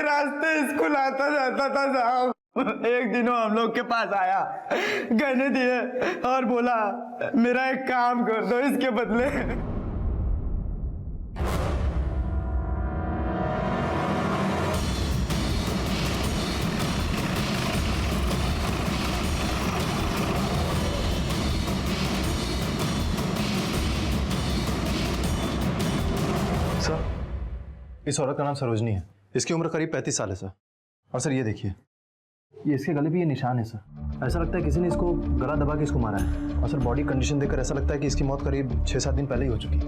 रास्ते स्कूल आता जाता था साहब। एक दिन वो हम लोग के पास आया, गहने दिए और बोला मेरा एक काम कर दो इसके बदले। सर, इस औरत का नाम सरोजनी है। इसकी उम्र करीब 35 साल है सर। और सर ये देखिए, ये इसके गले पे ये निशान है सर। ऐसा लगता है किसी ने इसको गला दबा के इसको मारा है। और सर बॉडी कंडीशन देखकर ऐसा लगता है कि इसकी मौत करीब 6-7 दिन पहले ही हो चुकी है।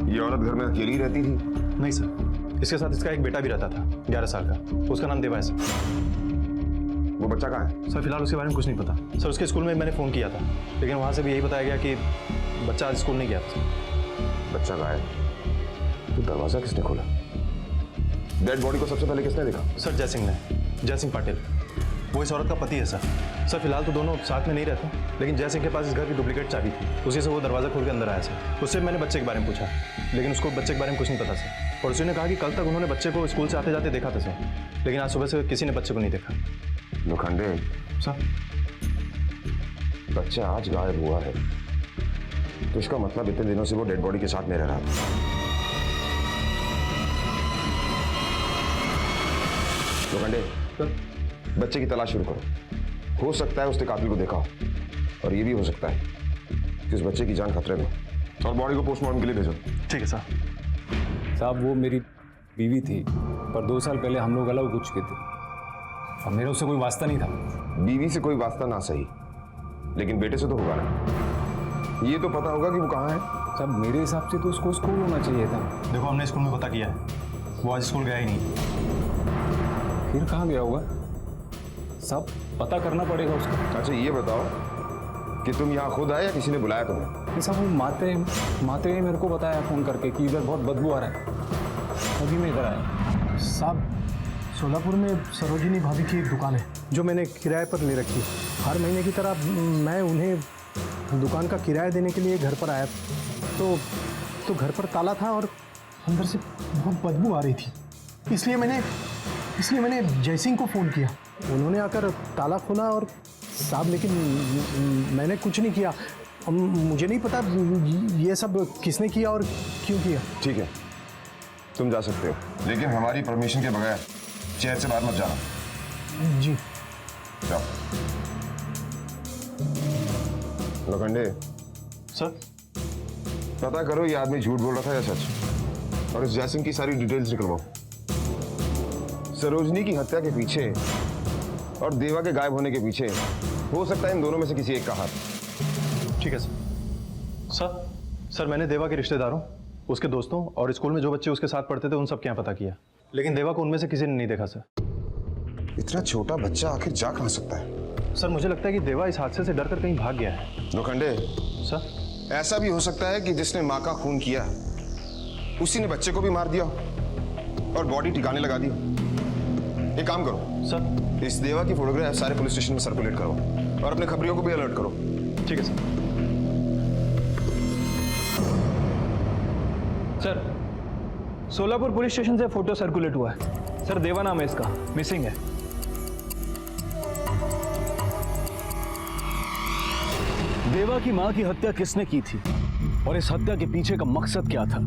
ये औरत घर में अकेली रहती थी? नहीं सर, इसके साथ इसका एक बेटा भी रहता था 11 साल का। उसका नाम देवा है सर। वो बच्चा कहाँ है? सर फिलहाल उसके बारे में कुछ नहीं पता सर। उसके स्कूल में मैंने फ़ोन किया था, लेकिन वहाँ से भी यही बताया गया कि बच्चा आज स्कूल नहीं गया था। बच्चा गायब। तो दरवाजा किसने खोला? डेड बॉडी को सबसे पहले किसने देखा? सर जय सिंह ने, जय सिंह पाटिल। वो इस औरत का पति है सर। सर फिलहाल तो दोनों साथ में नहीं रहते, लेकिन जय सिंह के पास इस घर की डुप्लीकेट चाबी थी। उसी से वो दरवाजा खोल के अंदर आया सर। उससे मैंने बच्चे के बारे में पूछा, लेकिन उसको बच्चे के बारे में कुछ नहीं पता सर। और उसी ने कहा कि कल तक उन्होंने बच्चे को स्कूल से आते जाते देखा था सर, लेकिन आज सुबह से किसी ने बच्चे को नहीं देखा। लोखंडे सर, बच्चा आज गायब हुआ है तो इसका मतलब इतने दिनों से वो डेड बॉडी के साथ में रह रहा था। लोखंडे सर, बच्चे की तलाश शुरू करो। हो सकता है उसने कातिल को देखा हो, और ये भी हो सकता है कि उस बच्चे की जान खतरे में। और बॉडी को पोस्टमार्टम के लिए भेजो। ठीक है सर। साहब वो मेरी बीवी थी, पर 2 साल पहले हम लोग अलग हो चुके थे और मेरा उससे कोई वास्ता नहीं था। बीवी से कोई वास्ता ना सही, लेकिन बेटे से तो होगा ना। ये तो पता होगा कि वो कहाँ है। साहब मेरे हिसाब से तो उसको स्कूल होना चाहिए था। देखो हमने स्कूल में पता किया है, वो आज स्कूल गया ही नहीं। फिर कहाँ गया होगा? साहब पता करना पड़ेगा उसका। अच्छा ये बताओ कि तुम यहाँ खुद आए या किसी ने बुलाया तुम्हें? नहीं साहब, वो माते ने मेरे को बताया फ़ोन करके कि इधर बहुत बदबू आ रहा है, तभी मैं इधर आया। साहब सोलापुर में सरोजिनी भाभी की एक दुकान है जो मैंने किराए पर ले रखी। हर महीने की तरह मैं उन्हें दुकान का किराया देने के लिए घर पर आया तो घर पर ताला था और अंदर से बहुत बदबू आ रही थी। इसलिए मैंने जयसिंह को फ़ोन किया। उन्होंने आकर ताला खोला और साहब, लेकिन मैंने कुछ नहीं किया। मुझे नहीं पता ये सब किसने किया और क्यों किया। ठीक है, तुम जा सकते हो, लेकिन हमारी परमिशन के बगैर शहर से बाहर मत जाना। जी जाओ। लोखंडे सर, पता करो ये आदमी झूठ बोल रहा था या सच, और इस जयसिंह की सारी डिटेल्स निकलवाओ। सरोजनी की हत्या के पीछे और देवा के गायब होने के पीछे हो सकता है इन दोनों में से किसी एक का हाथ। ठीक है सर। सर मैंने देवा के रिश्तेदारों, उसके दोस्तों और स्कूल में जो बच्चे उसके साथ पढ़ते थे उन सब के यहाँ पता किया, लेकिन देवा को उनमें से किसी ने नहीं देखा सर। इतना छोटा बच्चा आखिर जा कहाँ सकता है? सर मुझे लगता है कि देवा इस हादसे से डरकर कहीं भाग गया है। लोखंडे सर, ऐसा भी हो सकता है कि जिसने माँ का खून किया उसी ने बच्चे को भी मार दिया और बॉडी ठिकाने लगा दी। एक काम करो सर, इस देवा की फोटोग्राफ सारे पुलिस स्टेशन में सर्कुलेट करो और अपने खबरियों को भी अलर्ट करो। ठीक है sir. Sir, Solapur police station से फोटो सर्कुलेट हुआ है। सर देवा नाम है इसका, मिसिंग है। देवा की मां की हत्या किसने की थी और इस हत्या के पीछे का मकसद क्या था?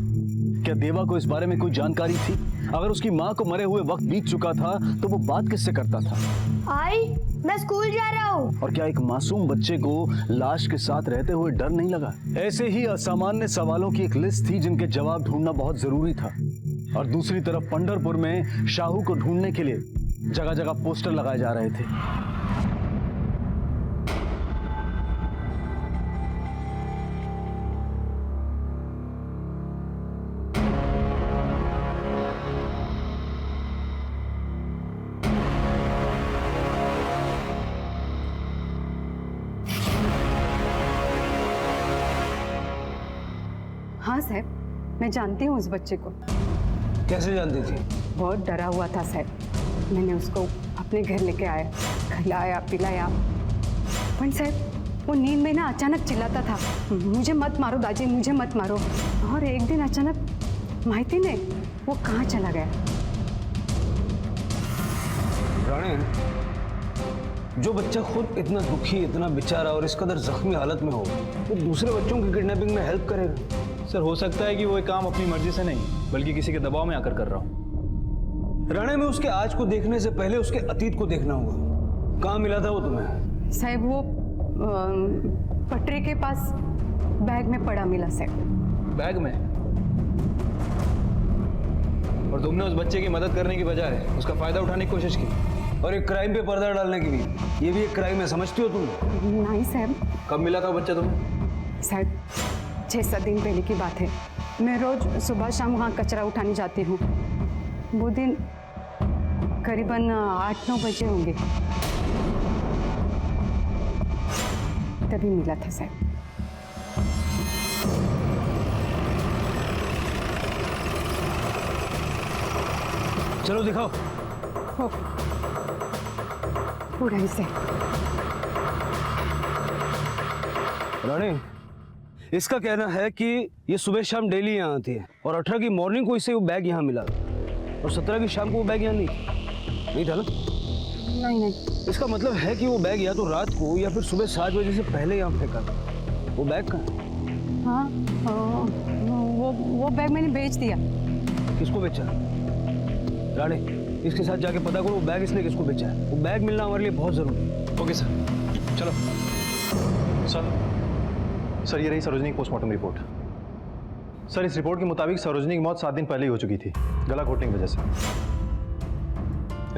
क्या देवा को इस बारे में कोई जानकारी थी? अगर उसकी मां को मरे हुए वक्त बीत चुका था तो वो बात किससे करता था? आई, मैं स्कूल जा रहा हूँ। और क्या एक मासूम बच्चे को लाश के साथ रहते हुए डर नहीं लगा? ऐसे ही असामान्य सवालों की एक लिस्ट थी जिनके जवाब ढूंढना बहुत जरूरी था। और दूसरी तरफ पंढरपुर में शाहू को ढूंढने के लिए जगह जगह पोस्टर लगाए जा रहे थे। हाँ साहब, मैं जानती हूँ उस बच्चे को। कैसे जानती थी? बहुत डरा हुआ था साहब। मैंने उसको अपने घर लेके आया, खिलाया पिलाया। पर साहब वो नींद में ना अचानक चिल्लाता था, मुझे मत मारो दादी, मुझे मत मारो। और एक दिन अचानक माहिती नहीं वो कहाँ चला गया। रानी, जो बच्चा खुद इतना दुखी, इतना बेचारा और इस कदर जख्मी हालत में हो, वो दूसरे बच्चों की किडनैपिंग में हेल्प करेगा? सर हो सकता है कि वो ये काम अपनी मर्जी से नहीं बल्कि किसी के दबाव में आकर कर रहा हूँ। राणे, में उसके आज को देखने से पहले उसके अतीत को देखना होगा। कहाँ मिला था वो तुम्हें? साहब वो पटरे के पास बैग में पड़ा मिला साहब। बैग में? और तुमने उस बच्चे की मदद करने की बजाय उसका फायदा उठाने की कोशिश की और एक क्राइम पे पर्दा डालने की भी। ये भी एक क्राइम है, समझती हो तुम? नहीं साहब। कब मिला था वो बच्चा तुम्हें? साहब 6-7 दिन पहले की बात है। मैं रोज सुबह शाम वहाँ कचरा उठाने जाती हूँ। वो दिन करीबन 8-9 बजे होंगे, तभी मिला था साहब। चलो दिखाओ। हो पूरा ही से। रानी, इसका कहना है कि ये सुबह शाम डेली यहाँ आती है और 18 की मॉर्निंग को इसे वो बैग यहाँ मिला और 17 की शाम को वो बैग यहाँ नहीं था ना? नहीं। इसका मतलब है कि वो बैग या तो रात को या फिर सुबह 7 बजे से पहले यहाँ फेंका था। वो बैग कहाँ है? हाँ वो बैग मैंने बेच दिया। किसको बेचा? रानी, इसके साथ जाके पता करो वो बैग इसने किसको बेचा है। वो बैग मिलना हमारे लिए बहुत जरूरी है। ओके सर, चलो। सर ये रही सरोजनी की पोस्टमार्टम रिपोर्ट। सर इस रिपोर्ट के मुताबिक सरोजनी की मौत 7 दिन पहले ही हो चुकी थी, गला घोटने की वजह से।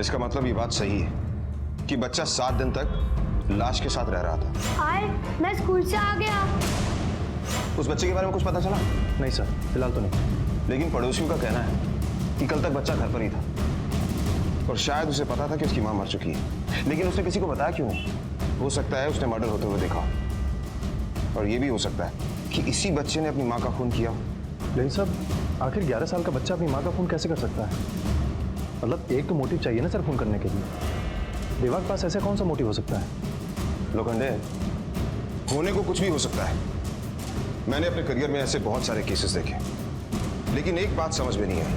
इसका मतलब ये बात सही है कि बच्चा 7 दिन तक लाश के साथ रह रहा था। आए मैं स्कूल से आ गया। उस बच्चे के बारे में कुछ पता चला? नहीं सर, फिलहाल तो नहीं। लेकिन पड़ोसियों का कहना है कि कल तक बच्चा घर पर ही था और शायद उसे पता था कि उसकी मां मर चुकी है, लेकिन उसने किसी को बताया क्यों? हो सकता है उसने मर्डर होते हुए देखा, और ये भी हो सकता है कि इसी बच्चे ने अपनी मां का खून किया। लेकिन सब आखिर 11 साल का बच्चा अपनी मां का खून कैसे कर सकता है? मतलब एक तो मोटिव चाहिए ना सर खून करने के लिए। देवा के पास ऐसा कौन सा मोटिव हो सकता है? लोखंडे, होने को कुछ भी हो सकता है। मैंने अपने करियर में ऐसे बहुत सारे केसेस देखे, लेकिन एक बात समझ में नहीं आई,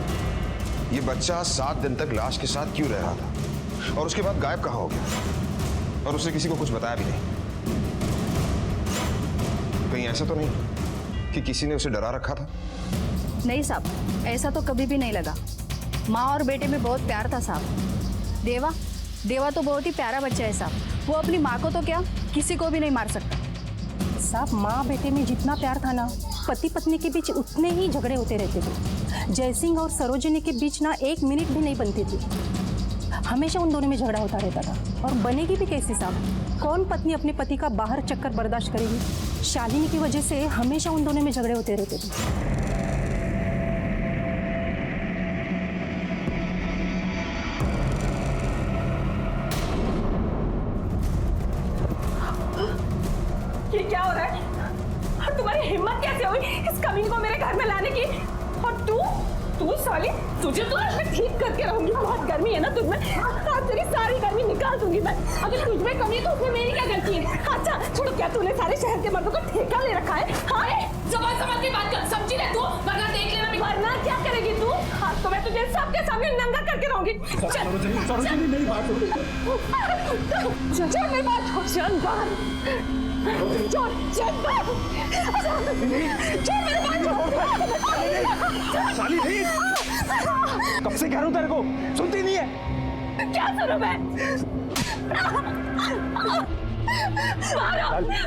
ये बच्चा 7 दिन तक लाश के साथ क्यों रह रहा था और उसके बाद गायब कहाँ हो गया, और उसने किसी को कुछ बताया भी नहीं। कहीं ऐसा तो नहीं कि किसी ने उसे डरा रखा था? नहीं साहब, ऐसा तो कभी भी नहीं लगा। माँ और बेटे में बहुत प्यार था साहब। देवा तो बहुत ही प्यारा बच्चा है साहब। वो अपनी माँ को तो क्या किसी को भी नहीं मार सकता साहब। माँ बेटे में जितना प्यार था ना, पति पत्नी के बीच उतने ही झगड़े होते रहते थे। जयसिंह और सरोजिनी के बीच ना 1 मिनट भी नहीं बनती थी। हमेशा उन दोनों में झगड़ा होता रहता था। और बनेगी भी कैसे साहब? कौन पत्नी अपने पति का बाहर चक्कर बर्दाश्त करेगी? शालिनी की वजह से हमेशा उन दोनों में झगड़े होते रहते थे। ये क्या हो रहा है? और तुम्हारी हिम्मत कैसे हुई इस कमीन को मेरे घर में लाने की? और तू साली, तुझे तो मैं ठीक करके रहूंगी। बहुत गर्मी है ना तुझमें, आज तेरी सारी गर्मी निकाल दूंगी मैं। अगर तुझमें कमी तो उसमें मेरी क्या गलती है? अच्छा छोड़ो, क्या तूने सारे शहर के मर्दों को ठेका ले रखा है? हाँ, जबान समझ के बात कर, समझी ले तू, वरना देख लेना। वरना क्या करेगी तू? आज तो मैं तुझे सबके सामने नंगा करके रहूंगी। सरोजिनी मेरी बात सुन, मेरी बात सुन, साली नहीं, कब से कह रहा हूं तेरे को, सुनती नहीं है? क्या सुनूं मैं?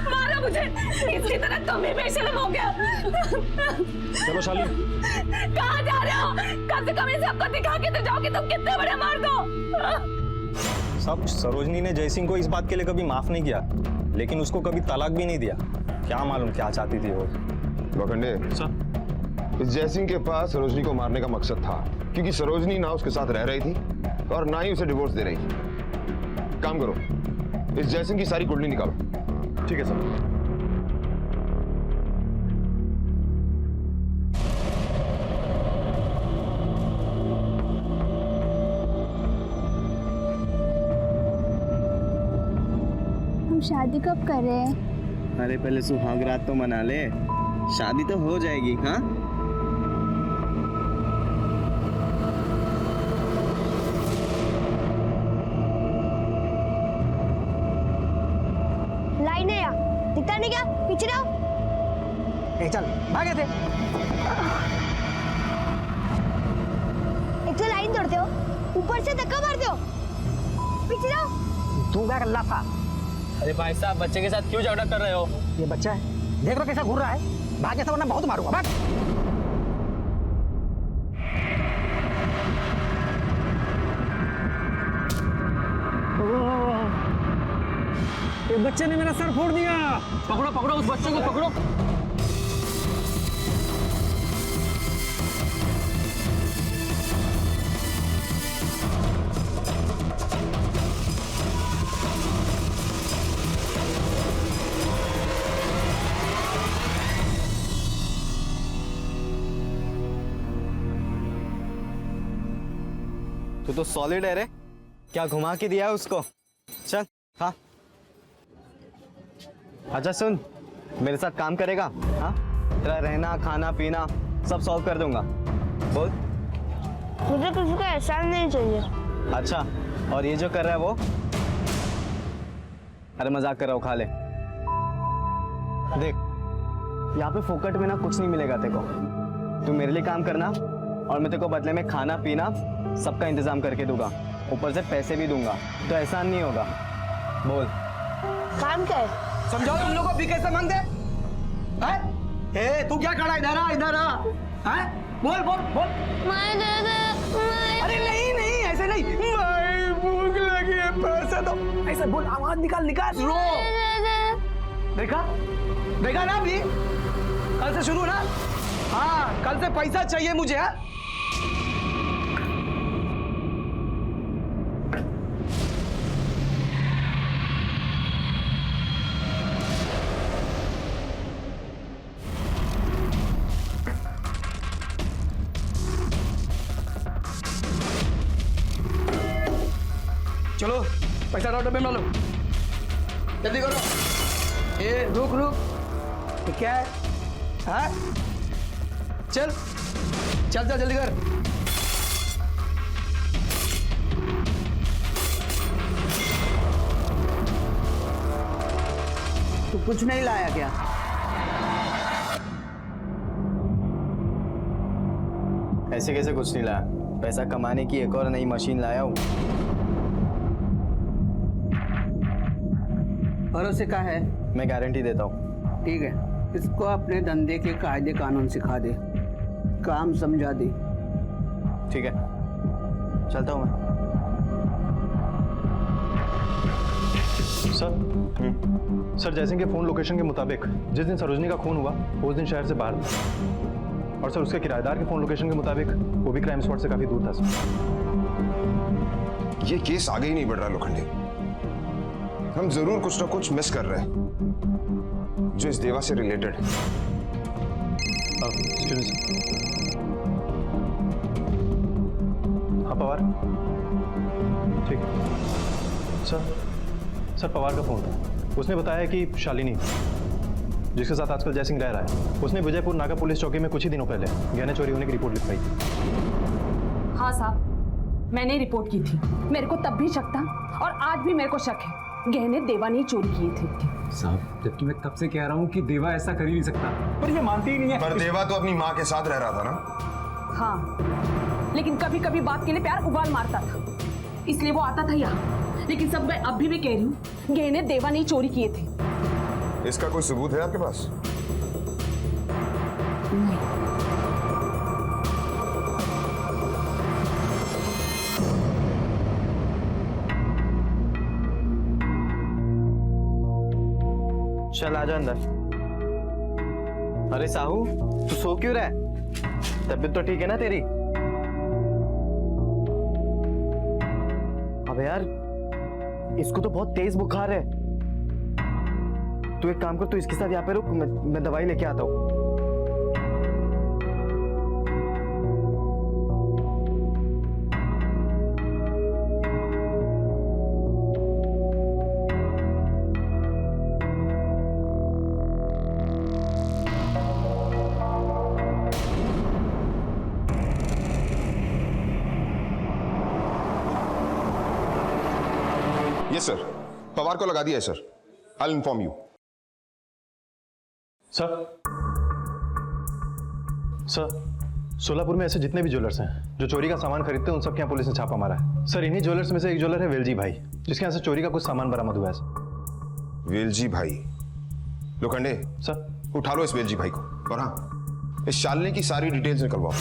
मारो मुझे, इसकी तरह तुम भी बेशरम हो गया। चलो शाली। कहाँ जा रहे हो? कम से कम सबको दिखा के तो जाओ कि तुम कितने बड़े मर्द हो। सब सरोजनी ने जयसिंह को इस बात के लिए कभी माफ नहीं किया, लेकिन उसको कभी तलाक भी नहीं दिया। क्या मालूम क्या चाहती थी वो। लोखंडे, इस जयसिंह के पास सरोजनी को मारने का मकसद था, क्योंकि सरोजनी ना उसके साथ रह रही थी और ना ही उसे डिवोर्स दे रही थी। काम करो, इस जयसिंह की सारी कुंडली निकालो। ठीक है सर। हम शादी कब कर रहे हैं? अरे पहले सुहाग रात तो मना ले, शादी तो हो जाएगी। हाँ लाइन है यार, दिखता नहीं क्या? पीछे रहो। चल भागे थे। एक तो लाइन तोड़ते हो, ऊपर से धक्का मारते हो। पीछे रहो। तू क्या गल्ला था? अरे भाई साहब, बच्चे के साथ क्यों झगड़ा कर रहे हो? ये बच्चा है, देख लो कैसा घूर रहा है। भागे से वरना बहुत मारूंगा। भाग। ये बच्चे ने मेरा सर फोड़ दिया। पकड़ो पकड़ो उस बच्चे को, पकड़ो। तू तो सॉलिड है रे, क्या घुमा के दिया है उसको। चल हाँ। अच्छा सुन, मेरे साथ काम करेगा? हाँ, तेरा रहना खाना पीना सब सॉल्व कर दूंगा। बोल। मुझे किसी का एहसान नहीं चाहिए। अच्छा, और ये जो कर रहा है वो? अरे मजाक कर रहा हूँ, खा ले। देख, यहाँ पे फोकट में ना कुछ नहीं मिलेगा तेरे को। तू मेरे लिए काम करना और मैं तेरे को बदले में खाना पीना सबका इंतजाम करके दूंगा, ऊपर से पैसे भी दूंगा, तो एहसान नहीं होगा। बोल। काम क्या है? समझाओ तुम लोगों को भी कैसे मांगते हैं? हे, तू क्या खड़ा इधर आ, इधर आ। हैं? बोल बोल बोल। अरे नहीं नहीं, ऐसे नहीं। भूख लगी है, पैसे दो। ऐसे बोल, आवाज निकाल निकाल। रो। देखा देखा ना अभी, कल से शुरू ना। हाँ, कल से पैसा चाहिए मुझे। हाँ? चलो पैसा डाल डब्बे में डालो, जल्दी करो। ए रुक रुक, ये क्या है? हाँ चल चल चल जल्दी कर। तू कुछ नहीं लाया क्या? ऐसे कैसे कुछ नहीं लाया? पैसा कमाने की एक और नई मशीन लाया हूँ। भरोसे का है? मैं गारंटी देता हूँ। ठीक है, इसको अपने धंधे के कायदे कानून सिखा दे, काम समझा दे। ठीक है, चलता हूँ मैं। सर जयसिंह के फोन लोकेशन के मुताबिक जिस दिन सरोजनी का खून हुआ उस दिन शहर से बाहर था, और सर उसके किराएदार के फोन लोकेशन के मुताबिक वो भी क्राइम स्पॉट से काफी दूर था सर। ये केस आगे ही नहीं बढ़ रहा लोखंडे। हम जरूर कुछ ना कुछ मिस कर रहे हैं जो इस देवा से रिलेटेड है। हाँ पवार, ठीक। सर पवार का फोन था। उसने बताया कि शालिनी, जिसके साथ आजकल जयसिंह रह रहा है, उसने विजयपुर नाका पुलिस चौकी में कुछ ही दिनों पहले गहने चोरी होने की रिपोर्ट लिखवाई थी। हाँ साहब, मैंने रिपोर्ट की थी। मेरे को तब भी शक था और आज भी मेरे को शक है, गहने देवा ने चोरी किए थे। साहब, जबकि मैं तब से कह रहा हूँ कि देवा ऐसा कर ही नहीं सकता, पर ये मानती ही नहीं है। पर देवा तो अपनी माँ के साथ रह रहा था ना। हाँ, लेकिन कभी कभी बात के लिए प्यार उबाल मारता था, इसलिए वो आता था यहाँ। लेकिन सब मैं अभी भी कह रही हूँ, गहने देवा ने चोरी किए थे। इसका कोई सबूत है आपके पास? नहीं। चल आजा अंदर। अरे साहू, तू सो क्यों रहा है? तबीयत तो ठीक है ना तेरी? अबे यार, इसको तो बहुत तेज बुखार है। तू एक काम कर, तू इसके साथ यहाँ पे रुक, मैं दवाई लेके आता हूँ। यस सर, पवार को लगा दिया है sir. I inform you. Sir Solapur में ऐसे जितने भी ज्वेलर्स हैं जो चोरी का सामान खरीदते हैं, उन सब के यहाँ पुलिस ने छापा मारा है सर। इन्हीं ज्वेलर्स में से एक ज्वेलर है वेलजी भाई, जिसके यहाँ से चोरी का कुछ सामान बरामद हुआ है सर। वेलजी भाई? लोखंडे सर, उठा लो इस वेलजी भाई को, और हाँ, इस शालिनी की सारी डिटेल्स निकलवाओ।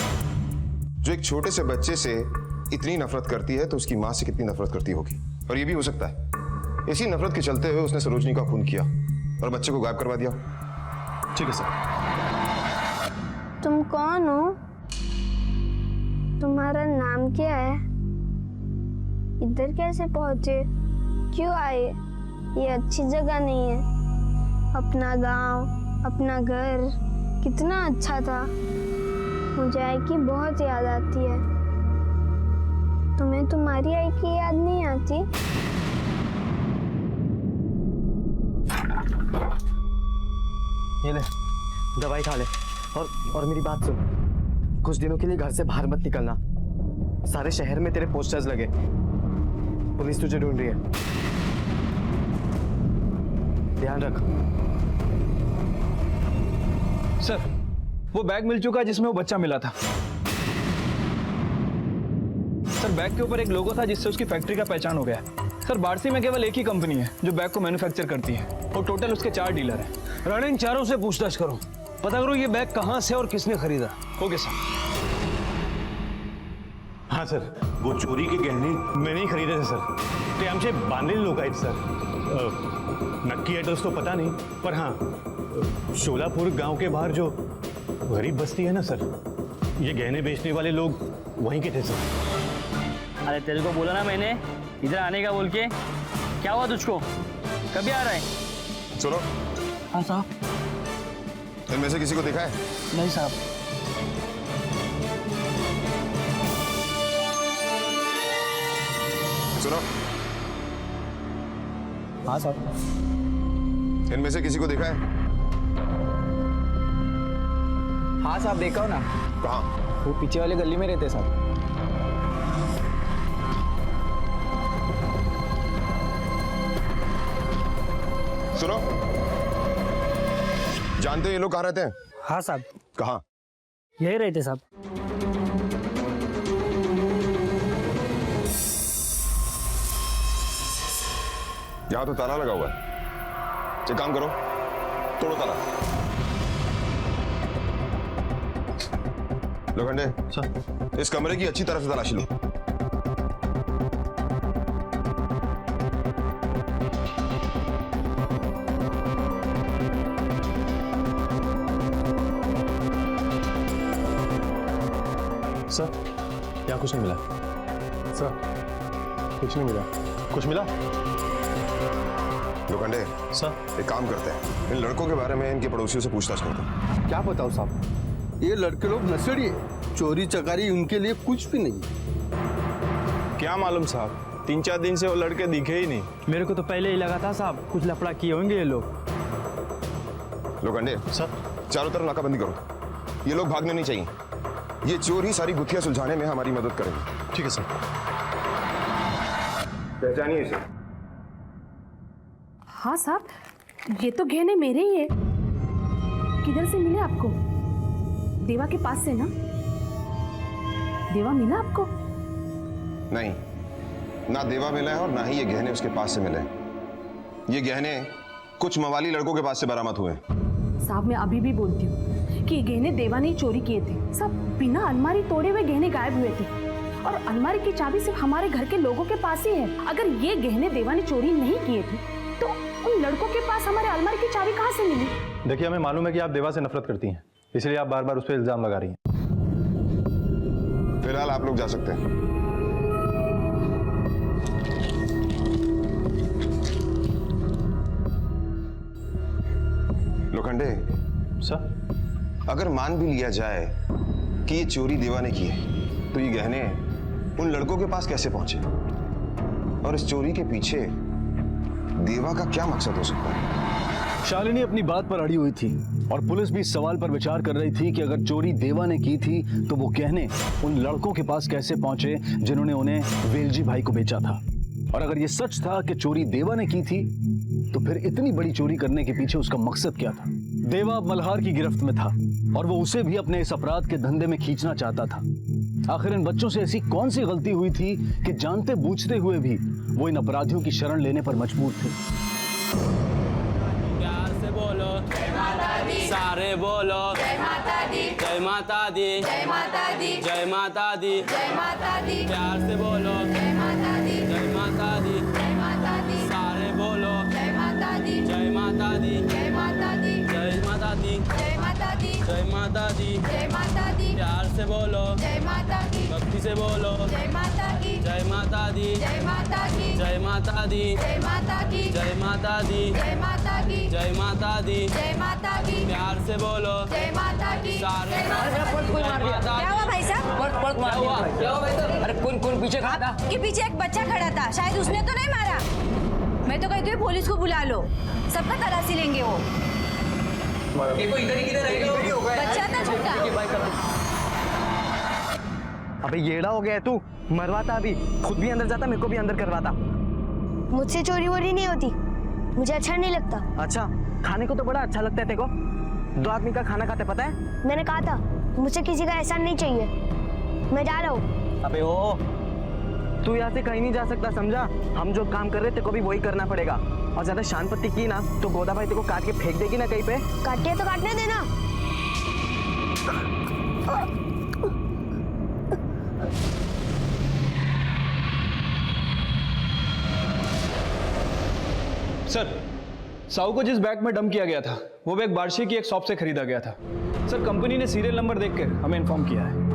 जो एक छोटे से बच्चे से इतनी नफरत करती है तो उसकी माँ से कितनी नफरत करती होगी। और ये भी हो सकता है इसी नफरत के चलते हुए उसने सरोजनी का खून किया और बच्चे को गायब करवा दिया। ठीक है सर। तुम कौन हो? तुम्हारा नाम क्या है? इधर कैसे पहुंचे? क्यों आए? ये अच्छी जगह नहीं है। अपना गांव, अपना घर कितना अच्छा था। मुझे आई की बहुत याद आती है। तुम्हें तुम्हारी आई की याद नहीं आती? ये ले, दवाई खा ले। और मेरी बात सुन, कुछ दिनों के लिए घर से बाहर मत निकलना। सारे शहर में तेरे पोस्टर्स लगे, पुलिस तुझे ढूंढ रही है। ध्यान रख। सर, वो बैग मिल चुका है जिसमें वो बच्चा मिला था। सर, बैग के ऊपर एक लोगो था जिससे उसकी फैक्ट्री का पहचान हो गया। सर, बारसी में केवल एक ही कंपनी है जो बैग को मैन्युफैक्चर करती है और टोटल उसके 4 डीलर हैं। राणा, इन चारों से पूछताछ करो, पता करो ये बैग कहाँ से और किसने खरीदा। Okay sir. हाँ सर, वो चोरी के गहने मैंने ही खरीदे थे सर। ते आमचे बांधलेले लोक आहेत सर। नक्की एड्रेस तो पता नहीं, पर हाँ, शोलापुर गांव के बाहर जो गरीब बस्ती है ना सर, ये गहने बेचने वाले लोग वहीं के थे सर। अरे तेरे को बोला ना मैंने इधर आने का बोल के, क्या हुआ तुझको? कभी आ रहा है? सुनो। हाँ साहब। इनमें से किसी को देखा है? नहीं साहब। सुनो। हाँ साहब। इनमें से किसी को देखा है? हाँ साहब, देखा हो ना। कहाँ? वो पीछे वाले गली में रहते साहब। सुनो, जानते हो ये लोग कहाँ रहते हैं? हाँ साहब। कहाँ? यही रहते साहब। यहाँ तो ताला लगा हुआ है। एक काम करो, तोड़ो ताला। लोखंडे सर, इस कमरे की अच्छी तरह से तलाशी लो। सर, यहाँ कुछ नहीं मिला। सर, कुछ नहीं मिला। कुछ मिला? लोखंडे सर, एक काम करते हैं, इन लड़कों के बारे में इनके पड़ोसियों से पूछताछ करते हैं। क्या बताओ साहब, ये लड़के लोग नशेड़ी है। चोरी चकारी उनके लिए कुछ भी नहीं। क्या मालूम साहब, 3-4 दिन से वो लड़के दिखे ही नहीं। मेरे को तो पहले ही लगा था साहब कुछ लफड़ा किए होंगे ये लोग। लोखंडे सर, चारों तरफ नाकाबंदी करो। ये लोग भागने नहीं चाहिए। ये चोर ही सारी गुत्थियां सुलझाने में हमारी मदद करेंगे। ठीक है सर। पहचानिए इसे। हाँ साहब, ये तो गहने मेरे ही है। किधर से मिले आपको? देवा के पास से ना? देवा मिला आपको? नहीं, ना देवा मिला है और ना ही ये गहने उसके पास से मिले। ये गहने कुछ मवाली लड़कों के पास से बरामद हुए। साहब, मैं अभी भी बोलती हूँ कि ये गहने देवा ने चोरी किए थे। सब बिना अलमारी तोड़े हुए गहने गायब हुए थे और अलमारी की चाबी सिर्फ हमारे घर के लोगों के पास ही है। अगर ये गहने देवा ने चोरी नहीं किए थे तो उन लड़कों के पास हमारे अलमारी की चाबी कहाँ से मिली? देखिए, हमें मालूम है कि आप देवा से नफरत करती हैं, इसलिए आप बार बार उस पर इल्जाम लगा रही हैं। फिलहाल आप लोग जा सकते हैं। लोखंडे सर, अगर मान भी लिया जाए कि ये चोरी देवा ने की है, तो ये गहने उन लड़कों के पास कैसे पहुंचे? और इस चोरी के पीछे देवा का क्या मकसद हो सकता है? शालिनी अपनी बात पर अड़ी हुई थी और पुलिस भी इस सवाल पर विचार कर रही थी कि अगर चोरी देवा ने की थी तो वो गहने उन लड़कों के पास कैसे पहुंचे जिन्होंने उन्हें वेलजी भाई को बेचा था। और अगर ये सच था कि चोरी देवा ने की थी, तो फिर इतनी बड़ी चोरी करने के पीछे उसका मकसद क्या था? देवा मल्हार की गिरफ्त में था और वो उसे भी अपने इस अपराध के धंधे में खींचना चाहता था। आखिर इन बच्चों से ऐसी कौन सी गलती हुई थी कि जानते बूझते हुए भी वो इन अपराधियों की शरण लेने पर मजबूर थे? प्यार से बोलो जय माता दी, सारे बोलो जय माता दी, जय माता दी, जय माता दी, जय माता दी, जय माता दी। प्यार से बोलो जय माता दी, जय माता दी, जय माता दी। सारे बोलो जय माता दी, जय माता दी, जय माता दी, जय माता दी, जय माता दी, जय माता दी, जय माता दी। प्यार से बोलो जय माता दी, भक्ति से बोलो जय माता दी, जय माता दी, जय माता दी, जय माता दी, जय माता दी, जय माता दी, जय माता दी, जय माता दी, जय माता दी। प्यार से बोलो जय माता दी, सारे क्या हुआ भाई साहब? अरे कौन पीछे खड़ा था? के पीछे एक बच्चा खड़ा था, शायद उसने तो नहीं मारा। मैं तो कहती हूँ पुलिस को बुला लो, सबका तलाशी लेंगे वो। बच्चा था छोटा। अबे येड़ा हो गया है तू, मरवाता अभी, खुद भी अंदर जाता, मेरे को भी अंदर करवाता। मुझसे चोरी वोरी नहीं होती, मुझे अच्छा नहीं लगता। अच्छा, खाने को तो बड़ा अच्छा लगता है तेरे को। 2 आदमी का खाना खाते, पता है? मैंने कहा था मुझे किसी का एहसान नहीं चाहिए, मैं जा रहा हूँ। अबे ओ, तू यहाँ से कहीं नहीं जा सकता, समझा? हम जो काम कर रहे थे को भी वही करना पड़ेगा। और ज्यादा शान पत्ती की ना तो गोदा भाई तेरे को काट के फेंक देगी ना कहीं पे। काटिए तो काटने देना। सर, साहू को जिस बैग में डंप किया गया था वो बैग बार्शी की एक शॉप से खरीदा गया था। सर, कंपनी ने सीरियल नंबर देखकर हमें इन्फॉर्म किया है।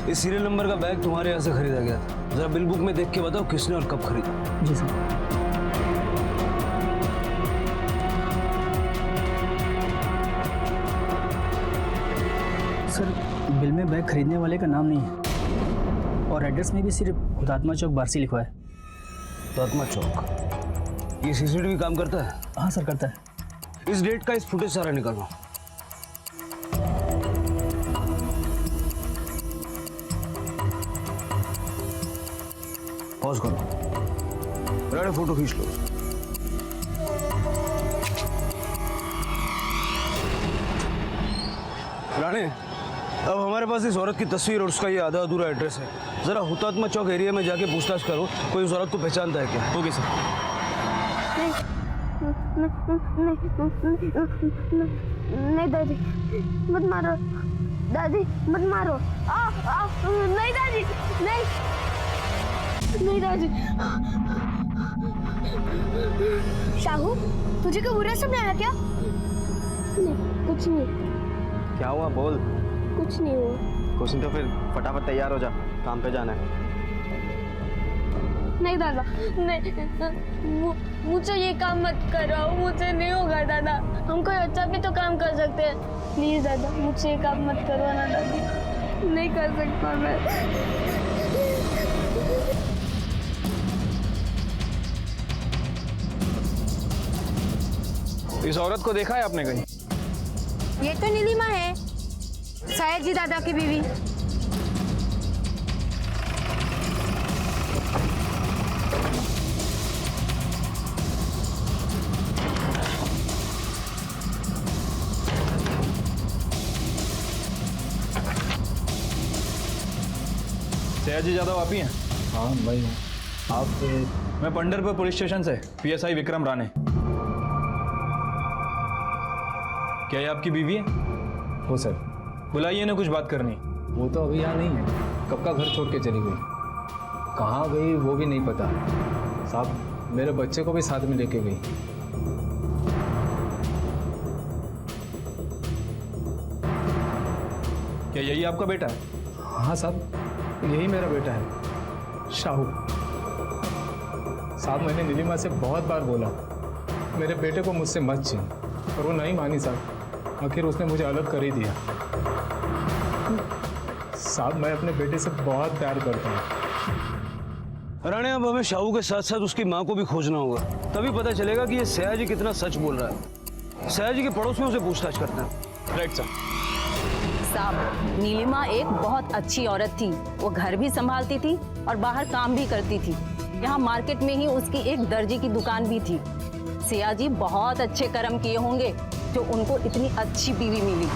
इस सीरियल नंबर का बैग तुम्हारे यहाँ से खरीदा गया था। जरा बिल बुक में देख के बताओ किसने और कब खरीदा। जी सर। सर, बिल में बैग खरीदने वाले का नाम नहीं है और एड्रेस में भी सिर्फ हुतात्मा चौक बार्सी लिखा है। हुतात्मा चौक? ये सीसीटीवी काम करता है? हाँ सर, करता है। इस डेट का इस फुटेज सारा निकालो। पॉज करो, राणे फोटो खींच लो। राणे, अब हमारे पास इस औरत की तस्वीर और उसका ये आधा अधूरा एड्रेस है। जरा हुतात्मा चौक एरिया में जाके पूछताछ करो, कोई उस औरत को पहचानता है क्या? Okay sir. नहीं दादी, मत मारो दादी, मत मारो। नहीं दादी, नहीं नहीं दादी। शाहू, तुझे क्या बुरा सपना आया क्या? नहीं, कुछ नहीं। क्या हुआ, बोल। कुछ नहीं हुआ। कुछ नहीं तो फिर फटाफट तैयार हो जा, काम पे जाना है। नहीं दादा, नहीं, मुझे ये काम मत कराओ, मुझे नहीं होगा दादा। हम कोई अच्छा भी तो काम कर सकते हैं। प्लीज दादा, मुझसे ये काम मत करवाना दादी, नहीं कर सकता मैं। इस औरत को देखा है आपने कहीं? ये तो नीलिमा है, शायद जी दादा की बीवी। सयाजी यादव आप ही हैं? हाँ भाई, आप? मैं पंढरपुर पुलिस स्टेशन से पीएसआई विक्रम राणे। क्या ये आपकी बीवी है? हो सर। बुलाइए ना, कुछ बात करनी। वो तो अभी यहाँ नहीं है, कब का घर छोड़ के चली गई। कहाँ गई वो भी नहीं पता साहब। मेरे बच्चे को भी साथ में लेके गई। क्या यही आपका बेटा है? हाँ साहब, यही मेरा बेटा है, शाहू। साहब, मैंने नीलिमा से बहुत बार बोला मेरे बेटे को मुझसे मत छीन, पर वो नहीं मानी साहब। आखिर उसने मुझे अलग कर ही दिया। साहब, मैं अपने बेटे से बहुत प्यार करता हूँ। राणे, अब हमें शाहू के साथ साथ उसकी माँ को भी खोजना होगा, तभी पता चलेगा कि ये सयाजी कितना सच बोल रहा है। सयाजी के पड़ोसियों से पूछताछ करते हैं। Right sir. साहब, नीलिमा एक बहुत अच्छी औरत थी। वो घर भी संभालती थी और बाहर काम भी करती थी। यहाँ मार्केट में ही उसकी एक दर्जी की दुकान भी थी। सिया जी बहुत अच्छे कर्म किए होंगे जो उनको इतनी अच्छी बीवी मिली।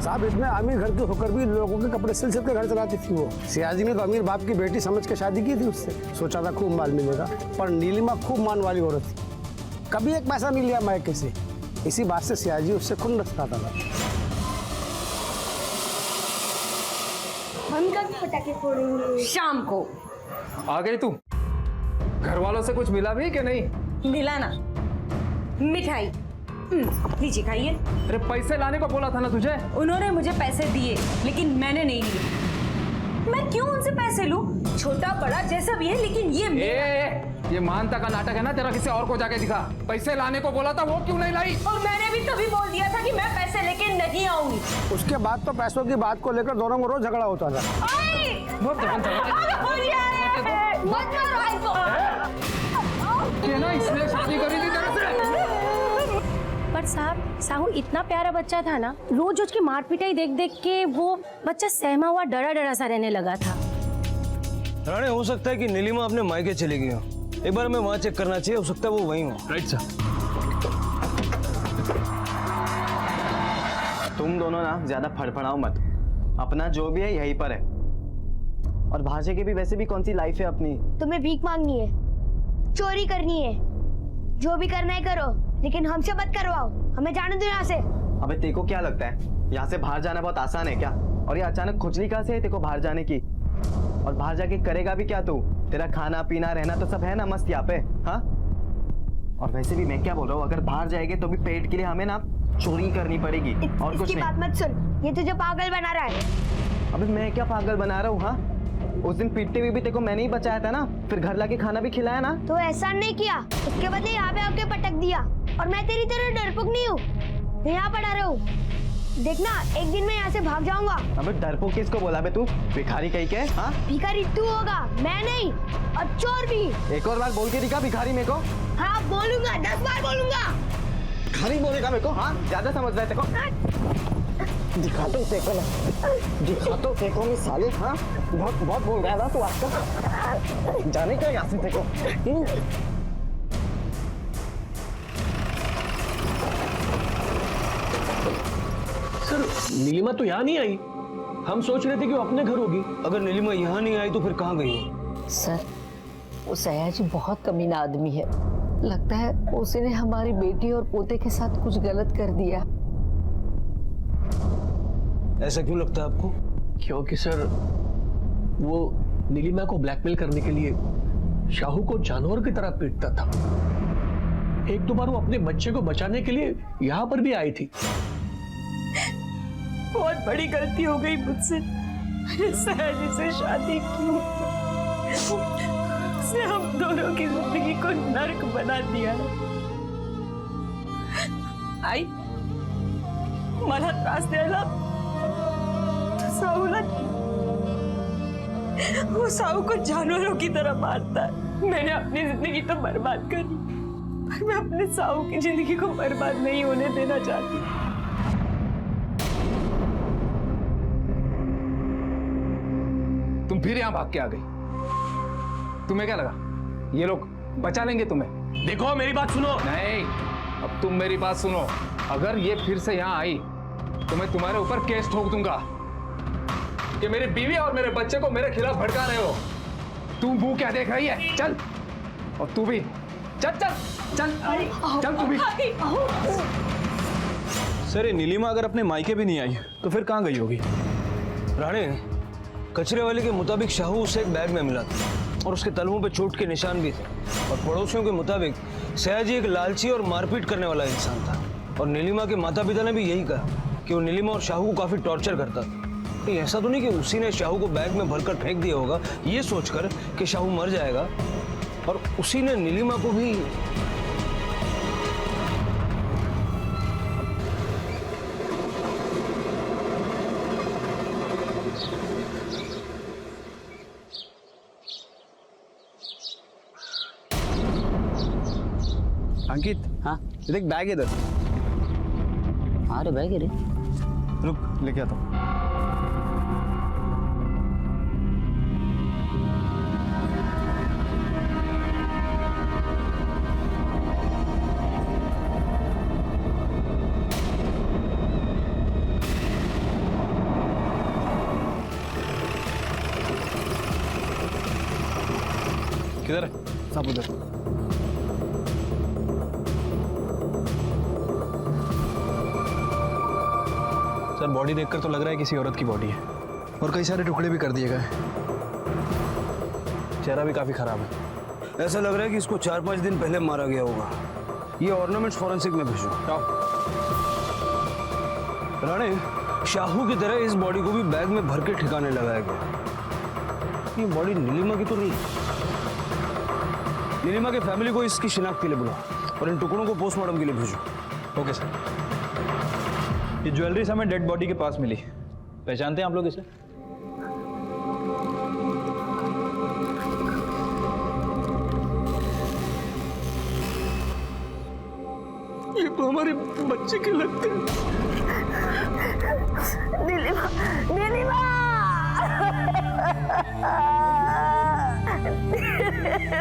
साहब, इतने अमीर घर के होकर भी लोगों के कपड़े सिल के घर चलाती थी वो। सियाजी ने तो अमीर बाप की बेटी समझ के शादी की थी उससे। सोचा था खूब माल मिलेगा, पर नीलिमा खूब मान वाली औरत थी। कभी एक पैसा नहीं लिया मायके से। इसी बात से सियाजी उससे खून रखता था। हम कब पटाखे फोड़ेंगे? शाम को। आ गई तू? घर वालों से कुछ मिला भी कि नहीं? मिला ना, मिठाई। लीजिए खाइए। अरे पैसे लाने को बोला था ना तुझे। उन्होंने मुझे पैसे दिए लेकिन मैंने नहीं लिए। मैं क्यों उनसे पैसे लूं? छोटा बड़ा जैसा भी है, लेकिन ये मेरा। ये मानता का नाटक है ना तेरा, किसी और को जाके दिखा। पैसे लाने को बोला था, वो क्यों नहीं लाई? और मैंने भी तभी बोल दिया था कि मैं पैसे लेके नहीं आऊंगी। उसके बाद तो पैसों की बात को लेकर दोनों में रोज झगड़ा होता था। इसने शादी करी थी तेरे से। पर साहब, साहू इतना प्यारा बच्चा था ना, रोज उसकी मार पिटाई देख देख के वो बच्चा सहमा हुआ डरा डरा सा रहने लगा था। राणे, हो सकता है कि नीलिमा अपने मायके चली गई हो। एक बार मैं वहां चेक करना चाहिए, हो सकता है वो वहीं हो। Right sir. तुम दोनों ना ज्यादा फड़फड़ाओ मत। अपना जो भी है यहीं पर है। और भाषा की भी वैसे भी कौन सी लाइफ है अपनी। तुम्हें भीख मांगनी है, चोरी करनी है, जो भी करना है करो, लेकिन हमसे मत करवाओ। हमें जाने दो यहाँ से। अबे तेरे को क्या लगता है यहाँ से बाहर जाना बहुत आसान है क्या? और ये अचानक खुजली कहाँ से है तेरे को बाहर जाने की? और बाहर जाके करेगा भी क्या तू? तेरा खाना पीना रहना तो सब है ना मस्त यहाँ पे, हाँ? और वैसे भी मैं क्या बोल रहा हूँ, अगर बाहर जाएंगे तो भी पेट के लिए हमें ना चोरी करनी पड़ेगी और कुछ नहीं। बात मत सुन, ये तुझे पागल बना रहा है। अबे मैं क्या पागल बना रहा हूँ? हाँ, उस दिन पीटते हुए भी तेरे को मैंने ही बचाया था ना, फिर घर लाके खाना भी खिलाया ना। तो एहसान नहीं किया, उसके बदले यहाँ पे आके पटक दिया। और मैं तेरी तरह डरपोक नहीं हूँ, मैं यहाँ पड़ा रहा हूँ। देखना, एक दिन मैं यहाँ से भाग जाऊंगा। अबे डरपोक किसको बोला बे तू? भिखारी कहीं के? हाँ, भिखारी तू होगा, मैं नहीं। और चोर भी। एक और बार बोल के दिखा भिखारी मेरे को। हाँ बोलूंगा, 10 बार बोलूंगा। भिखारी बोलेगा मेरे को? हाँ, ज्यादा समझ रहा है तेरे को। दिखा तो देखो ना, दिखा तो देखो मैं साले। हाँ, बहुत बोल रहा है ना तू आजकल। जाने का यहाँ से देखो। सर, नीलिमा तो यहाँ नहीं आई। हम सोच रहे थे कि वो अपने घर होगी। अगर नीलिमा यहाँ नहीं आई तो फिर कहाँ गई है? सर, वो सयाजी बहुत कमीना आदमी है। लगता है उसने हमारी बेटी और पोते के साथ कुछ गलत कर दिया। ऐसा क्यों लगता है आपको? क्योंकि सर, वो नीलिमा को ब्लैकमेल करने के लिए शाहू को जानवर की तरह पीटता था। एक दो बार वो अपने बच्चे को बचाने के लिए यहाँ पर भी आई थी। बहुत बड़ी गलती हो गई मुझसे। मैंने सयाजी से शादी की, उसने हम दोनों की जिंदगी को नर्क बना दिया। आई मला त्रास द्यायला वो साहू को जानवरों की तरह मारता है। मैंने अपनी जिंदगी तो बर्बाद करी, पर मैं अपने साहू की जिंदगी को बर्बाद नहीं होने देना चाहती। तुम फिर यहाँ भाग के आ गई। तुम्हें क्या लगा ये लोग बचा लेंगे तुम्हें? देखो मेरी बात सुनो। नहीं, अब तुम मेरी बात सुनो। अगर ये फिर से यहाँ आई तो मैं तुम्हारे ऊपर केस ठोक दूंगा कि मेरी बीवी और मेरे बच्चे को मेरे खिलाफ भड़का रहे हो। तू मुंह क्या देख रही है? चल, और तू भी चल चल चल चल तू भी। सर, ये नीलिमा अगर अपने मायके भी नहीं आई तो फिर कहाँ गई होगी? राणे, कचरे वाले के मुताबिक शाहू उसे एक बैग में मिला था और उसके तलवों पे चोट के निशान भी थे। और पड़ोसियों के मुताबिक सयाजी एक लालची और मारपीट करने वाला इंसान था। और नीलिमा के माता पिता ने भी यही कहा कि वो नीलिमा और शाहू को काफी टॉर्चर करता था। ऐसा तो नहीं कि उसी ने शाहू को बैग में भरकर फेंक दिया होगा ये सोचकर कि शाहू मर जाएगा, और उसी ने नीलिमा को भी। अंकित, हाँ, देख बैग इधर। हाँ रे भाई रे, रुक लेके आता हूँ। किधर है? सब उधर। सर बॉडी देखकर तो लग रहा है किसी औरत की बॉडी है, और कई सारे टुकड़े भी कर दिए गए। चेहरा भी काफी खराब है। ऐसा लग रहा है कि इसको 4-5 दिन पहले मारा गया होगा। ये ऑर्नामेंट्स फॉरेंसिक में भेजो। राणे, शाहू की तरह इस बॉडी को भी बैग में भर के ठिकाने लगाया गया। ये बॉडी नीलिमा की तो नहीं। नीलिमा के फैमिली को इसकी शिनाख्त के लिए बुलाओ और इन टुकड़ों को पोस्टमार्टम के लिए भेजो। Okay sir. ये ज्वेलरी हमें डेड बॉडी के पास मिली। पहचानते हैं आप लोग इसे? ये तो हमारे बच्चे के लगते हैं। नीलिमा, नीलिमा!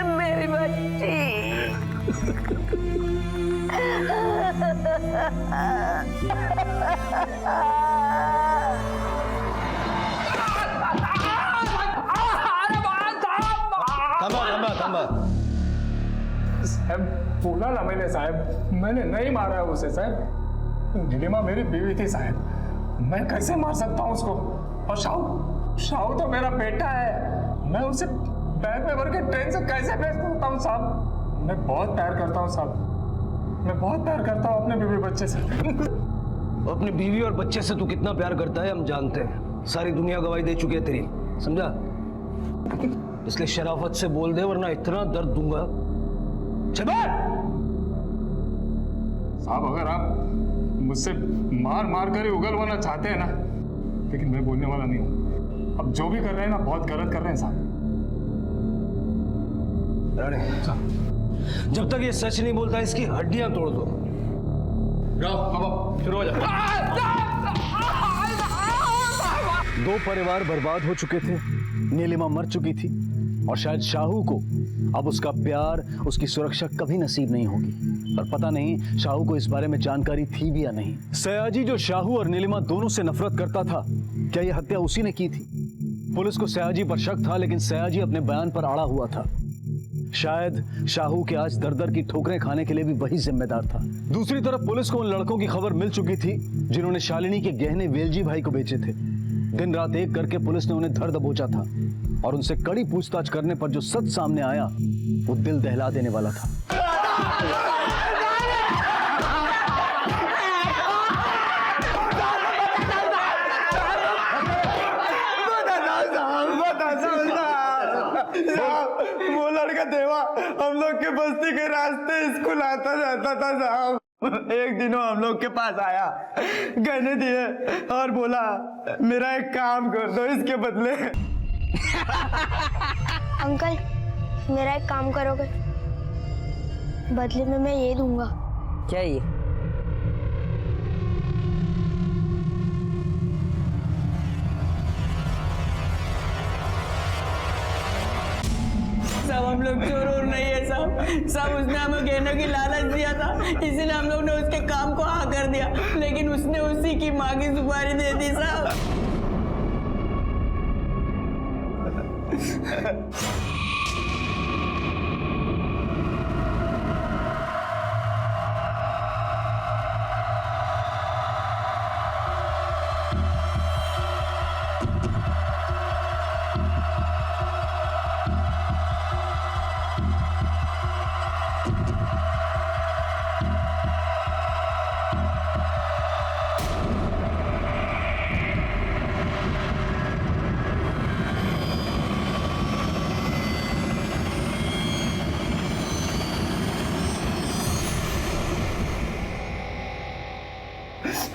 मेरी बच्ची। थांबा। साहब बोला ना मैंने, साहब मैंने नहीं मारा है उसे। साहब नीलिमा मेरी बीवी थी साहब, मैं कैसे मार सकता हूँ उसको? और शाहू तो मेरा बेटा है, मैं उसे बैग में भर के ट्रेन से कैसे भेज सकता हूँ साहब? मैं बहुत प्यार करता हूँ साहब, मैं बहुत प्यार करता हूँ अपने बीवी बच्चे से। अपनी बीवी और बच्चे से तू कितना प्यार करता है हम जानते हैं। सारी दुनिया गवाही दे चुकी है तेरी, समझा? इसलिए शराफत से बोल दे, वरना इतना दर्द दूंगा। चल साहब अगर आप मुझसे मार कर ही उगलवाना चाहते हैं ना, लेकिन मैं बोलने वाला नहीं हूँ। अब जो भी कर रहे हैं ना, बहुत गलत कर रहे हैं साहब। राणे, जब तक ये सच नहीं बोलता इसकी हड्डियां तोड़ दो। अब शुरू हो जाए। दो परिवार बर्बाद हो चुके थे, नीलिमा मर चुकी थी, और शायद शाहू को अब उसका प्यार, उसकी सुरक्षा कभी नसीब नहीं होगी। और पता नहीं शाहू को इस बारे में जानकारी थी भी या नहीं। सयाजी जो शाहू और नीलिमा दोनों से नफरत करता था, क्या यह हत्या उसी ने की थी? पुलिस को सयाजी पर शक था, लेकिन सयाजी अपने बयान पर अड़ा हुआ था। शायद शाहू के आज दर-दर की ठोकरें खाने के लिए भी वही जिम्मेदार था। दूसरी तरफ पुलिस को उन लड़कों की खबर मिल चुकी थी जिन्होंने शालिनी के गहने वेलजी भाई को बेचे थे। दिन रात एक करके पुलिस ने उन्हें धर दबोचा था, और उनसे कड़ी पूछताछ करने पर जो सच सामने आया वो दिल दहला देने वाला था। वो लड़का देवा हम लोग के बस्ती के रास्ते स्कूल आता जाता था साहब। एक दिन वो हम लोग के पास आया, गहने दिए और बोला मेरा एक काम कर दो इसके बदले। अंकल, मेरा एक काम करोगे? बदले में मैं ये दूंगा। क्या ये? सब हम लोग चोर नहीं है सब उसने हमें गहनों की लालच दिया था, इसीलिए हम लोग ने उसके काम को हाँ कर दिया, लेकिन उसने उसी की माँ की सुपारी दे दी साहब।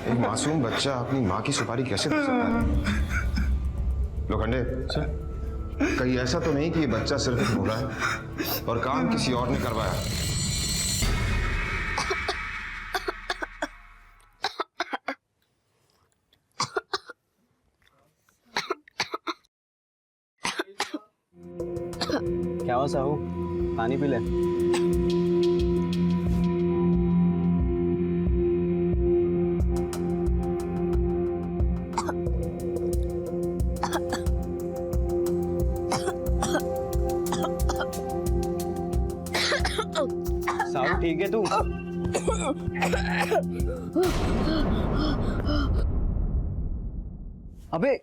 एक मासूम बच्चा अपनी माँ की सुपारी कैसे दे सकता है? लोखंडे सर, कहीं ऐसा तो नहीं कि ये बच्चा सिर्फ एक भोला है और काम किसी और ने करवाया? साहू, पानी पी ले। साहू ठीक है तू? अबे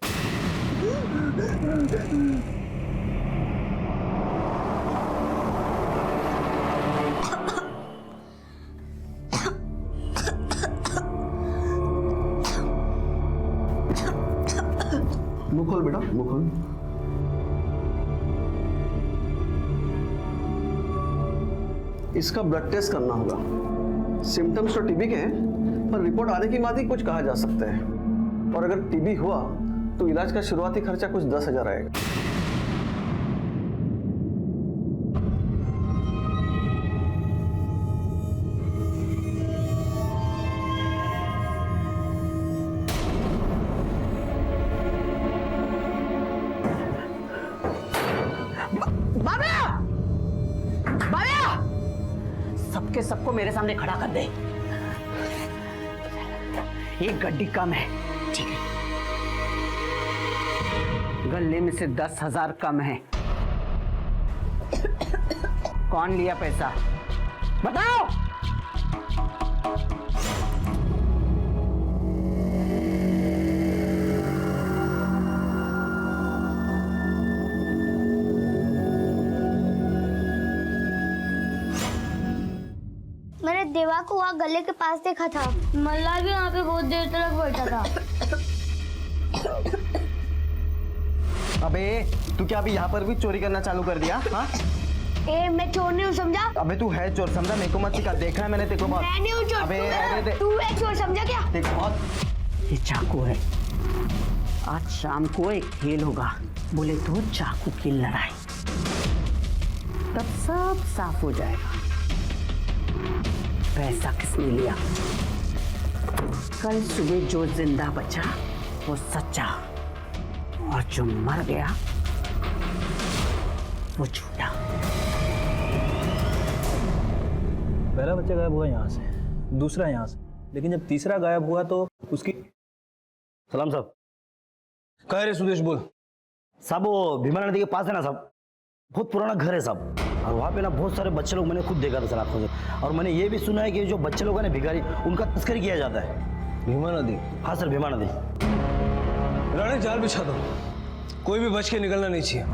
मुंह खोल बेटा, मुंह खोल। इसका ब्लड टेस्ट करना होगा। सिम्टम्स तो टीबी के हैं, पर रिपोर्ट आने के बाद ही कुछ कहा जा सकता है। और अगर टीबी हुआ तो इलाज का शुरुआती खर्चा कुछ 10,000 आएगा। सबके सबको मेरे सामने खड़ा कर दे। एक गड्डी कम है। ठीक है। गले में से 10,000 कम है। कौन लिया पैसा? बताओ। मैंने देवा को वहाँ गले के पास देखा था। मल्ला भी वहाँ पे बहुत देर तक बैठा था। अबे तू क्या अभी यहाँ पर भी चोरी करना चालू कर दिया? हाँ? ए मैं चोर नहीं हूँ, समझा? अबे तू है चोर, समझा? मेरे को मत सिखा, देखा है मैंने तेरे को बहुत। मैं नहीं हूँ चोर। अबे तू है चोर, समझा क्या? देख बहुत। ये चाकू है। आज शाम को एक खेल होगा, बोले तो चाकू की लड़ाई। तब सब साफ हो जाएगा। पैसा किसने लिया? कल सुबह जो जिंदा बचा वो सच्चा, और जो मर गया वो झूठा। पहला बच्चा गायब हुआ यहाँ से, दूसरा यहाँ से, लेकिन जब तीसरा गायब हुआ तो उसकी। सलाम साहब। कह रहे सुदेश, बोल। साहब वो भीमा नदी के पास है ना साहब, बहुत पुराना घर है साहब, और वहाँ पे ना बहुत सारे बच्चे लोग मैंने खुद देखा था सर आंखों से। और मैंने ये भी सुना है कि जो बच्चे लोग हैं ना भिखारी, उनका तस्करी किया जाता है। भीमा नदी? हाँ सर, भीमा नदी। राणे जाल बिछा दो, कोई भी बच के निकलना नहीं चाहिए।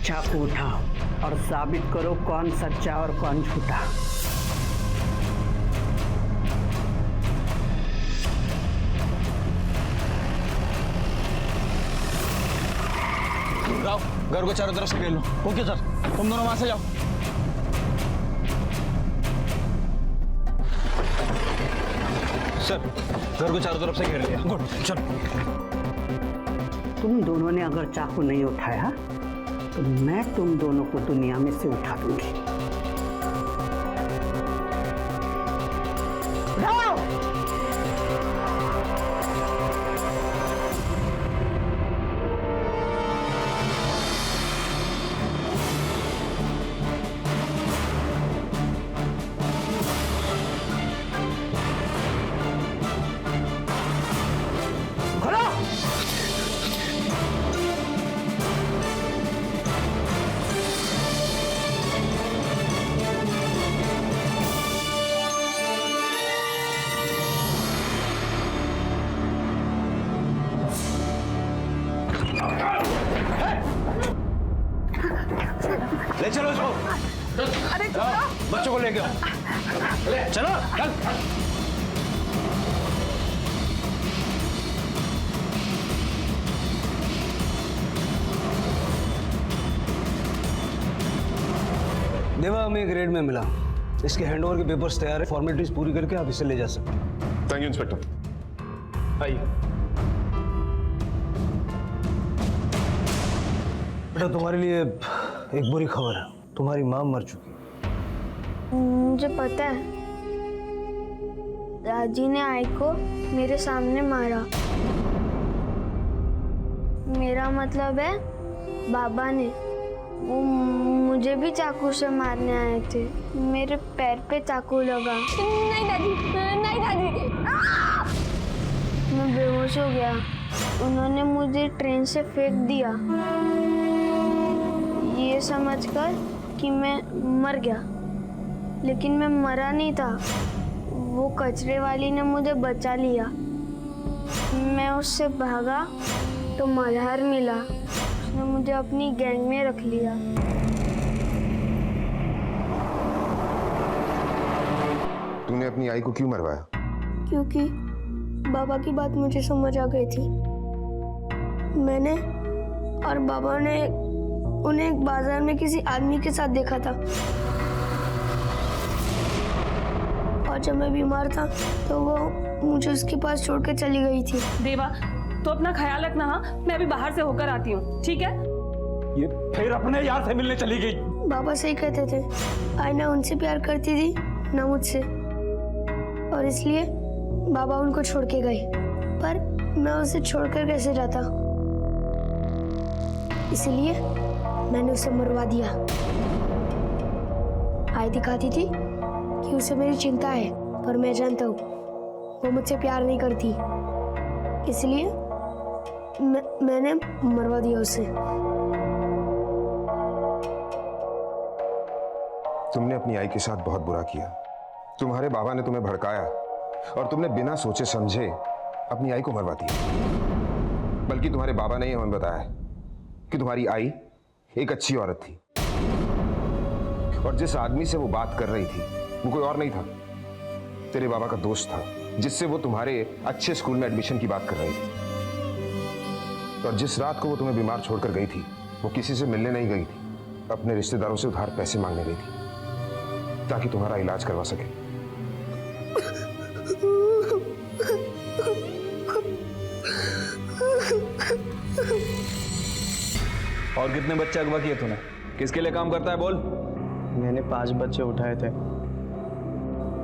चाकू उठाओ और साबित करो कौन सच्चा और कौन झूठा। राव, घर को चारों तरफ से घेर लो। Okay sir. तुम दोनों वहां से जाओ। सर, घर को चारों तरफ से घेर लिया। गुड, चल। तुम दोनों ने अगर चाकू नहीं उठाया तो मैं तुम दोनों को दुनिया में से उठा दूंगी। ले चलो इसको। अरे बच्चों को लेके आओ। चलो चल। देवा, हमें एक रेड में मिला। इसके हैंडओवर के पेपर्स तैयार है, फॉर्मेलिटीज पूरी करके आप इसे ले जा सकते हैं। Thank you inspector. आइए। बेटा, तुम्हारे लिए एक बुरी खबर है, तुम्हारी माँ मर चुकी है। मुझे पता है, दादी ने आई को मेरे सामने मारा। मेरा मतलब है बाबा ने। वो मुझे भी चाकू से मारने आए थे। मेरे पैर पे चाकू लगा। नहीं दादी, नहीं दादी। मैं बेहोश हो गया। उन्होंने मुझे ट्रेन से फेंक दिया, ये समझकर कि मैं मर गया। लेकिन मैं मरा नहीं था। वो कचरे वाली ने मुझे बचा लिया। मैं उससे भागा तो मल्हार मिला। उसने मुझे अपनी गैंग में रख लिया। तूने अपनी आई को क्यों मरवाया? क्योंकि बाबा की बात मुझे समझ आ गई थी। मैंने और बाबा ने उन्हें एक बाजार में किसी आदमी के साथ देखा था, और जब मैं बीमार था तो वो मुझे उसके पास छोड़ के चली गई थी। देवा, तो अपना ख्याल रखना। हाँ, मैं अभी बाहर से होकर आती हूँ, ठीक है? ये फिर अपने यार से मिलने चली गई। बाबा सही कहते थे, आई ना उनसे प्यार करती थी ना मुझसे, और इसलिए बाबा उनको छोड़ के गए। पर मैं उसे छोड़कर कैसे जाता, इसलिए मैंने उसे मरवा दिया। आई दिखाती थी कि उसे मेरी चिंता है, पर मैं जानता हूँ वो मुझसे प्यार नहीं करती, इसलिए मैंने मरवा दिया उसे। तुमने अपनी आई के साथ बहुत बुरा किया। तुम्हारे बाबा ने तुम्हें भड़काया और तुमने बिना सोचे समझे अपनी आई को मरवा दिया। बल्कि तुम्हारे बाबा ने हमें बताया कि तुम्हारी आई एक अच्छी औरत थी, और जिस आदमी से वो बात कर रही थी वो कोई और नहीं था, तेरे बाबा का दोस्त था, जिससे वो तुम्हारे अच्छे स्कूल में एडमिशन की बात कर रही थी। और जिस रात को वो तुम्हें बीमार छोड़कर गई थी, वो किसी से मिलने नहीं गई थी, अपने रिश्तेदारों से उधार पैसे मांगने गई थी ताकि तुम्हारा इलाज करवा सके। और कितने बच्चे अगवा किए तूने? किसके लिए काम करता है बोल? मैंने 5 बच्चे उठाए थे,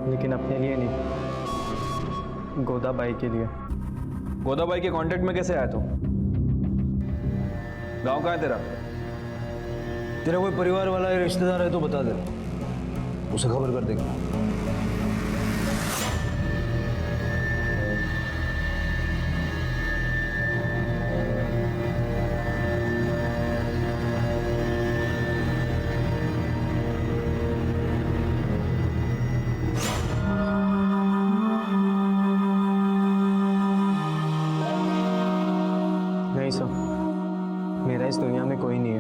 लेकिन अपने लिए नहीं, गोदाबाई के लिए। गोदाबाई के कांटेक्ट में कैसे आया तू? गांव कहाँ है तेरा? तेरा कोई परिवार वाला या रिश्तेदार है तो बता दे, उसे खबर कर देगा। नहीं सर, मेरा इस दुनिया में कोई नहीं है।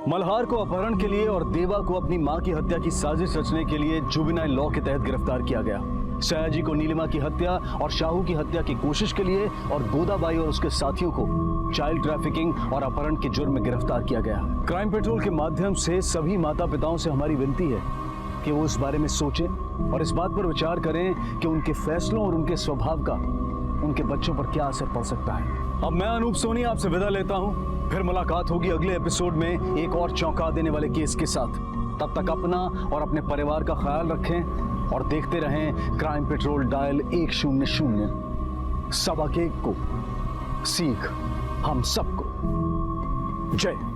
मल्हार को अपहरण के लिए और देवा को अपनी मां की हत्या की साजिश रचने के लिए जुवेनाइल लॉ के तहत गिरफ्तार किया गया। सयाजी को नीलिमा की हत्या और शाहू की हत्या की कोशिश के लिए और गोदाबाई और उसके साथियों को चाइल्ड ट्रैफिकिंग और अपहरण के जुर्म में गिरफ्तार किया गया। क्राइम पेट्रोल के माध्यम से सभी माता पिताओं से हमारी विनती है कि वो इस बारे में सोचें और इस बात पर विचार करें कि उनके फैसलों और उनके स्वभाव का उनके बच्चों पर क्या असर पड़ सकता है। अब मैं अनूप सोनी आपसे विदा लेता हूं। फिर मुलाकात होगी अगले एपिसोड में एक और चौंका देने वाले केस के साथ। तब तक अपना और अपने परिवार का ख्याल रखें और देखते रहें क्राइम पेट्रोल डायल 100। सबक एक को सीख हम सबको। जय।